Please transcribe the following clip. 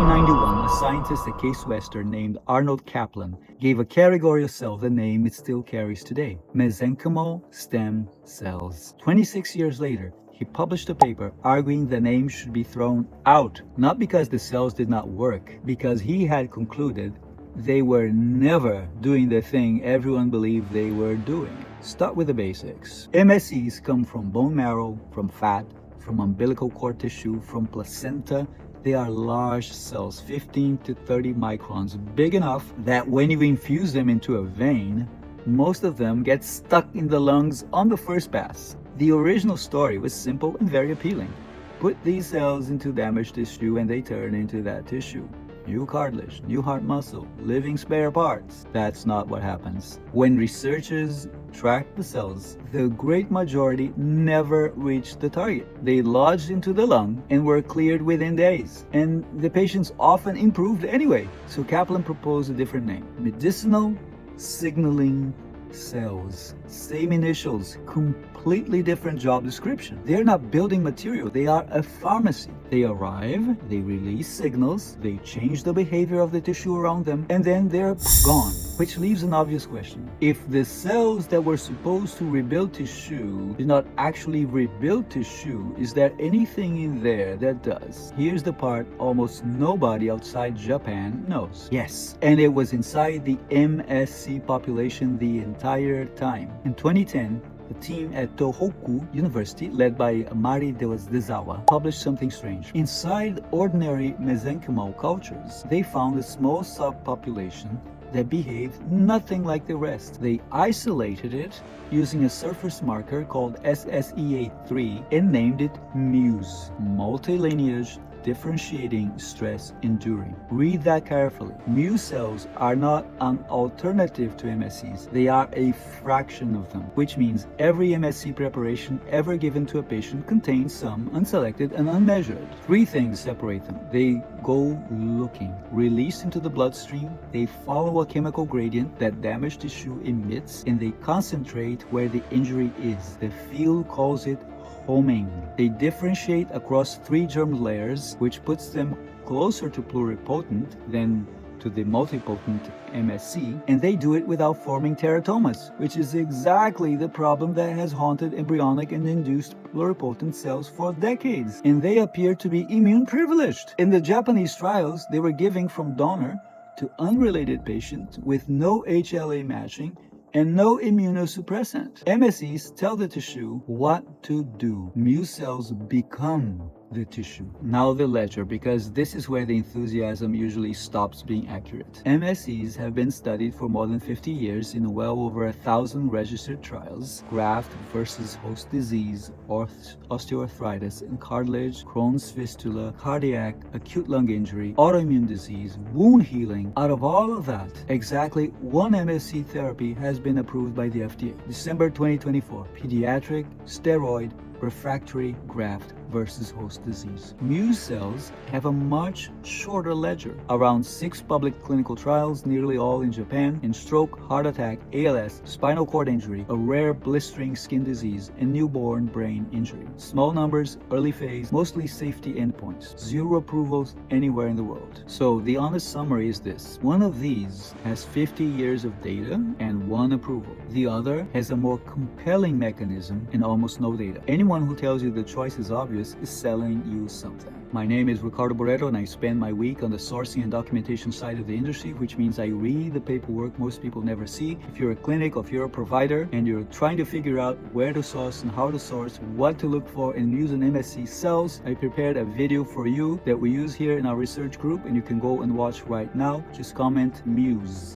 1991, a scientist at Case Western named Arnold Kaplan gave a category of cell the name it still carries today, mesenchymal stem cells. 26 years later, he published a paper arguing the name should be thrown out, not because the cells did not work, because he had concluded they were never doing the thing everyone believed they were doing. Start with the basics. MSCs come from bone marrow, from fat, from umbilical cord tissue, from placenta. They are large cells, 15 to 30 microns, big enough that when you infuse them into a vein, most of them get stuck in the lungs on the first pass. The original story was simple and very appealing. Put these cells into damaged tissue and they turn into that tissue. New cartilage, new heart muscle, living spare parts. That's not what happens. When researchers tracked the cells, the great majority never reached the target. They lodged into the lung and were cleared within days. And the patients often improved anyway. So Kaplan proposed a different name. Medicinal signaling cells. Same initials, completely different job description. They're not building material, they are a pharmacy. They arrive, they release signals, they change the behavior of the tissue around them, and then they're gone. Which leaves an obvious question. If the cells that were supposed to rebuild tissue did not actually rebuild tissue, is there anything in there that does? Here's the part almost nobody outside Japan knows. Yes, and it was inside the MSC population the entire time. In 2010, the team at Tohoku University, led by Mari Dezawa, published something strange. Inside ordinary mesenchymal cultures, they found a small subpopulation that behaved nothing like the rest. They isolated it using a surface marker called SSEA3 and named it Muse, multilineage differentiating stress enduring. Read that carefully. Muse cells are not an alternative to MSCs. They are a fraction of them, which means every MSC preparation ever given to a patient contains some unselected and unmeasured. Three things separate them. They go looking, released into the bloodstream, they follow a chemical gradient that damaged tissue emits, and they concentrate where the injury is. The field calls it homing. They differentiate across three germ layers, which puts them closer to pluripotent than to the multipotent MSC, and they do it without forming teratomas, which is exactly the problem that has haunted embryonic and induced pluripotent cells for decades, and they appear to be immune privileged. In the Japanese trials, they were giving from donor to unrelated patients with no HLA matching and no immunosuppressant. MSCs tell the tissue what to do. Muse cells become the tissue. Now the ledger, because this is where the enthusiasm usually stops being accurate. MSCs have been studied for more than 50 years in well over 1,000 registered trials. Graft versus host disease, osteoarthritis and cartilage, Crohn's fistula, cardiac, acute lung injury, autoimmune disease, wound healing. Out of all of that, exactly one MSC therapy has been approved by the FDA. December 2024, pediatric, steroid, refractory graft versus host disease. Muse cells have a much shorter ledger, around 6 public clinical trials, nearly all in Japan, in stroke, heart attack, ALS, spinal cord injury, a rare blistering skin disease, and newborn brain injury. Small numbers, early phase, mostly safety endpoints. 0 approvals anywhere in the world. So the honest summary is this. One of these has 50 years of data and 1 approval. The other has a more compelling mechanism and almost no data. Anyone who tells you the choice is obvious is selling you something. My name is Ricardo Borrero, and I spend my week on the sourcing and documentation side of the industry, which means I read the paperwork most people never see. If you're a clinic or if you're a provider and you're trying to figure out where to source and how to source, what to look for in Muse and MSC cells, I prepared a video for you that we use here in our research group, and you can go and watch right now. Just comment Muse.